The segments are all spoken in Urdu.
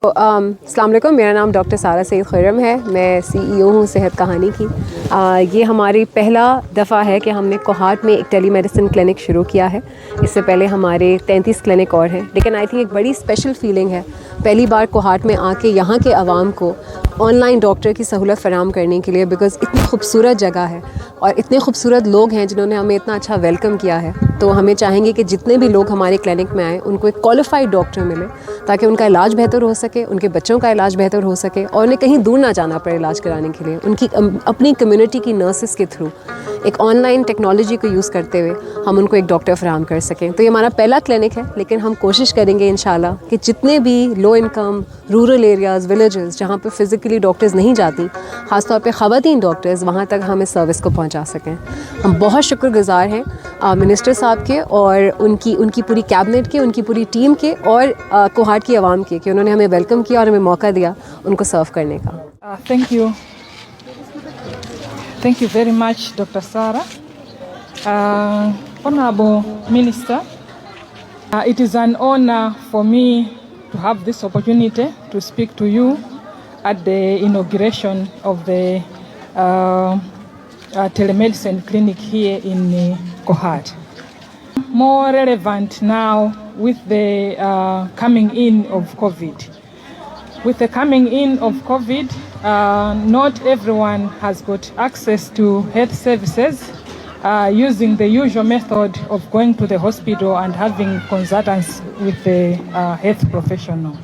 السلام علیکم، میرا نام ڈاکٹر سارہ سید خرم ہے، میں CEO ہوں صحت کہانی کی۔ یہ ہماری پہلا دفعہ ہے کہ ہم نے کوہاٹ میں ایک ٹیلی میڈیسن کلینک شروع کیا ہے۔ اس سے پہلے ہمارے 33 کلینک اور ہیں، لیکن آئی تھنک ایک بڑی اسپیشل فیلنگ ہے پہلی بار کوہاٹ میں آ کے یہاں کے عوام کو آن لائن ڈاکٹر کی سہولت فراہم کرنے کے لیے، بیکاز اتنی خوبصورت جگہ ہے اور اتنے خوبصورت لوگ ہیں جنہوں نے ہمیں اتنا اچھا ویلکم کیا ہے۔ تو ہمیں چاہیں گے کہ جتنے بھی لوگ ہمارے کلینک میں آئیں ان کو ایک کوالیفائڈ ڈاکٹر ملے تاکہ ان کا علاج بہتر ہو سکے، ان کے بچوں کا علاج بہتر ہو سکے اور انہیں کہیں دور نہ جانا پڑے علاج کرانے کے لیے۔ ان کی اپنی کمیونٹی کی نرسز کے تھرو ایک آن لائن ٹیکنالوجی کو یوز کرتے ہوئے ہم ان کو ایک ڈاکٹر فراہم کر سکیں۔ تو یہ ہمارا پہلا کلینک ہے، لیکن ہم کوشش کریں گے انشاءاللہ کہ جتنے بھی low income rural areas, villages جہاں پہ فزیکلی ڈاکٹرز نہیں جاتی، خاص طور پہ خواتین ڈاکٹرز، وہاں تک ہم اس سروس کو پہنچا سکیں۔ ہم بہت شکر گزار ہیں منسٹر صاحب کے اور ان کی پوری کیبنٹ کے، ان کی پوری ٹیم کے اور کوہاٹ کی عوام کے کہ انہوں نے ہمیں ویلکم کیا اور ہمیں موقع دیا ان کو سرو کرنے کا۔ Thank you very much, Dr. Sarah. Honorable Minister, it is an honor for me to have this opportunity to speak to you at the inauguration of the telemedicine clinic here in Kohat. More relevant now with the coming in of COVID. With the coming in of COVID, not everyone has got access to health services using the usual method of going to the hospital and having consultants with the health professional.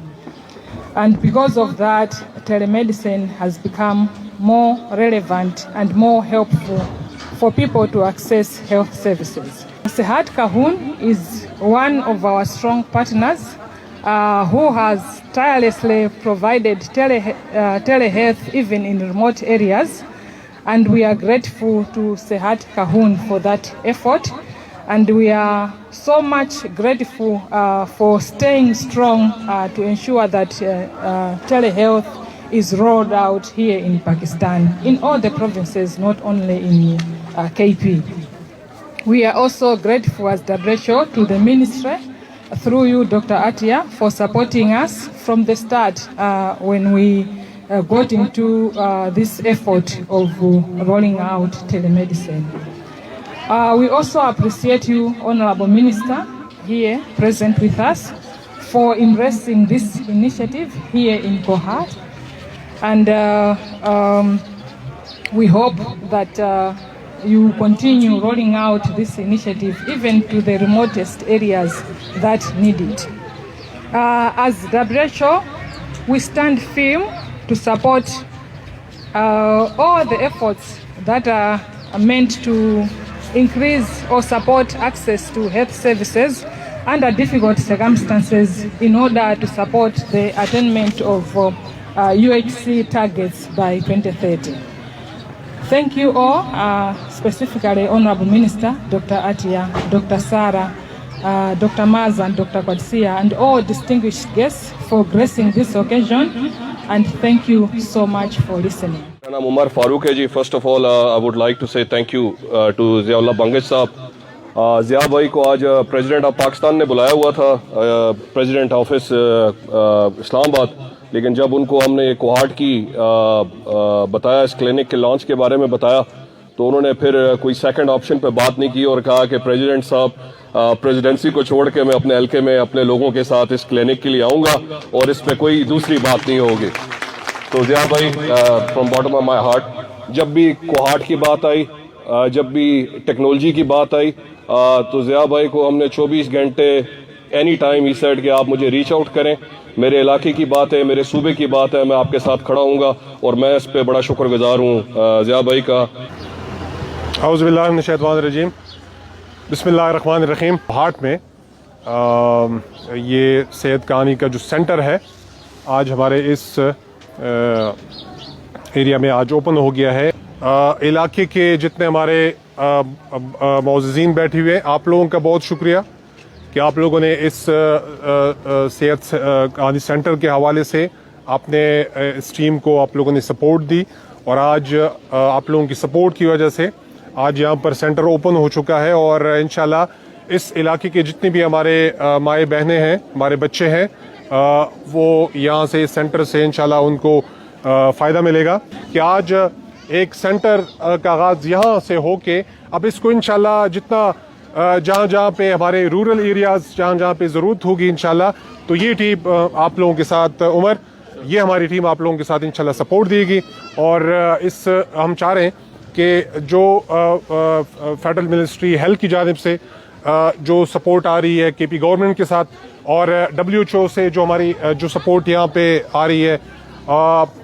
And because of that, telemedicine has become more relevant and more helpful for people to access health services. Sehat Kahani is one of our strong partners who has tirelessly provided telehealth even in remote areas, and we are grateful to Sehat Kahani for that effort, and we are so much grateful for staying strong to ensure that telehealth is rolled out here in Pakistan, in all the provinces, not only in KP. We are also grateful as WHO to the ministry, through you, Dr. Atia, for supporting us from the start when we got into this effort of rolling out telemedicine. We also appreciate you, Honorable Minister, here present with us, for embracing this initiative here in Kohat. And we hope that you continue rolling out this initiative even to the remotest areas that need it. As WHO, we stand firm to support all the efforts that are meant to increase or support access to health services under difficult circumstances in order to support the attainment of UHC targets by 2030. Thank you all, specifically Honorable Minister, Dr. Atia, Dr. Sarah, Dr. Maz and Dr. Zia, and all distinguished guests for gracing this occasion, and thank you so much for listening. My name is Umar Farooq ji. First of all, I would like to say thank you to Zia Ullah Bangash sahab. Zia بھائی کو آج پریزیڈنٹ آف پاکستان نے بلایا ہوا تھا، پریزیڈنٹ آفس اسلام آباد، لیکن جب ان کو ہم نے کوہاٹ کی بتایا، اس کلینک کے لانچ کے بارے میں بتایا، تو انہوں نے پھر کوئی سیکنڈ آپشن پہ بات نہیں کی اور کہا کہ پریزیڈنٹ صاحب پریزیڈنسی کو چھوڑ کے میں اپنے حلقے میں اپنے لوگوں کے ساتھ اس کلینک کے لیے آؤں گا اور اس پہ کوئی دوسری بات نہیں ہوگی۔ تو ضیاء بھائی، from bottom of my heart, جب بھی کوہاٹ کی بات آئی، جب بھی ٹیکنالوجی کی بات آئی، تو ضیاء بھائی کو ہم نے 24 گھنٹے اینی ٹائم ہی سیڈ کہ آپ مجھے ریچ آؤٹ کریں، میرے علاقے کی بات ہے، میرے صوبے کی بات ہے، میں آپ کے ساتھ کھڑا ہوں گا، اور میں اس پہ بڑا شکر گزار ہوں ضیاء بھائی کا۔ اعوذ باللہ من الشیطان الرجیم، بسم اللہ الرحمن الرحیم۔ کوہاٹ میں یہ صحت کہانی کا جو سینٹر ہے، آج ہمارے اس ایریا میں آج اوپن ہو گیا ہے۔ علاقے کے جتنے ہمارے معززین بیٹھے ہوئے ہیں، آپ لوگوں کا بہت شکریہ کہ آپ لوگوں نے اس صحت کہانی سینٹر کے حوالے سے اپنے اس ٹیم کو آپ لوگوں نے سپورٹ دی، اور آج آپ لوگوں کی سپورٹ کی وجہ سے آج یہاں پر سینٹر اوپن ہو چکا ہے، اور انشاءاللہ اس علاقے کے جتنے بھی ہمارے مائیں بہنیں ہیں، ہمارے بچے ہیں، وہ یہاں سے اس سینٹر سے انشاءاللہ ان کو فائدہ ملے گا کہ آج ایک سینٹر کا آغاز یہاں سے ہو کے اب اس کو انشاءاللہ جتنا جہاں جہاں پہ ہمارے رورل ایریاز جہاں جہاں پہ ضرورت ہوگی انشاءاللہ تو یہ ٹیم آپ لوگوں کے ساتھ عمر یہ ہماری ٹیم آپ لوگوں کے ساتھ انشاءاللہ سپورٹ دے گی. اور اس ہم چاہ رہے ہیں کہ جو فیڈرل منسٹری ہیلتھ کی جانب سے جو سپورٹ آ رہی ہے کے پی گورنمنٹ کے ساتھ اور WHO سے جو ہماری جو سپورٹ یہاں پہ آ رہی ہے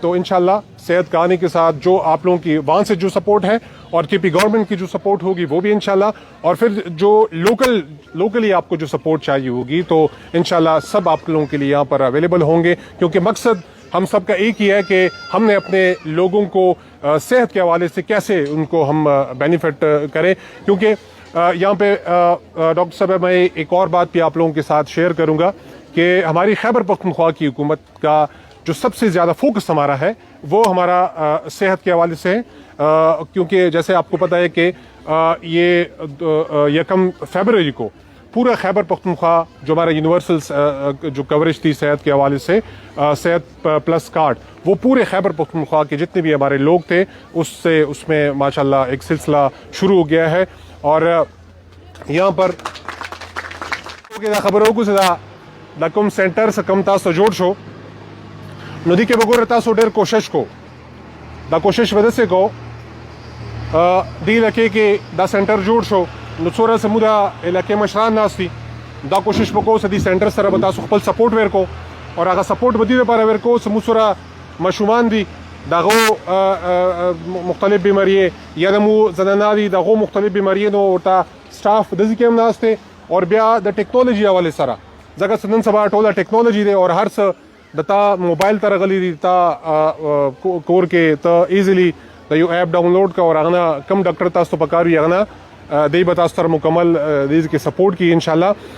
تو انشاءاللہ صحت کہانی کے ساتھ جو آپ لوگوں کی وہاں سے جو سپورٹ ہے اور کے پی گورنمنٹ کی جو سپورٹ ہوگی وہ بھی انشاءاللہ اور پھر جو لوکلی آپ کو جو سپورٹ چاہیے ہوگی تو انشاءاللہ سب آپ لوگوں کے لیے یہاں پر اویلیبل ہوں گے کیونکہ مقصد ہم سب کا ایک ہی ہے کہ ہم نے اپنے لوگوں کو صحت کے حوالے سے کیسے ان کو ہم بینیفٹ کریں. کیونکہ یہاں پہ ڈاکٹر صاحب میں ایک اور بات بھی آپ لوگوں کے ساتھ شیئر کروں گا کہ ہماری خیبر پختونخوا کی حکومت کا جو سب سے زیادہ فوکس ہمارا ہے وہ ہمارا صحت کے حوالے سے ہے کیونکہ جیسے آپ کو پتہ ہے کہ یہ 1 فیبروری کو پورا خیبر پختونخوا جو ہمارا یونیورسل جو کوریج تھی صحت کے حوالے سے صحت پلس کارڈ وہ پورے خیبر پختونخوا کے جتنے بھی ہمارے لوگ تھے اس میں ماشاءاللہ ایک سلسلہ شروع ہو گیا ہے. اور یہاں پر خبروں کو دا کوم سینٹر سے کم تاسو جوړ شو نو دي کې وګوره تاسو ډېر کوشش کو دا کوشش وجه سے کو دی لکه کې دا سینټر جوړ شو نو څوره سمودا علاقې مشران ناشتي دا کوشش وکړو چې دې سینټر سره به تاسو خپل سپورټ ورکو او هغه سپورټ به دې لپاره ورکو چې موږ سره مشومان دي دغه مختلف بیماری یا دمو زنانه دي دغه مختلف بیماری نو ورته سټاف د ځکه هم ناشته اور بیا د ټیکنالوژي حواله سره ځکه نن سبا ټوله ټیکنالوژي دی اور هر څه دتا موبایل ته راغلی دي تا کور کې ته easily the you app download کا اور هغه کم ډاکټر تاسو پکارو هغه دی به تاسو سره مکمل دې کې سپورټ کی انشاءالله.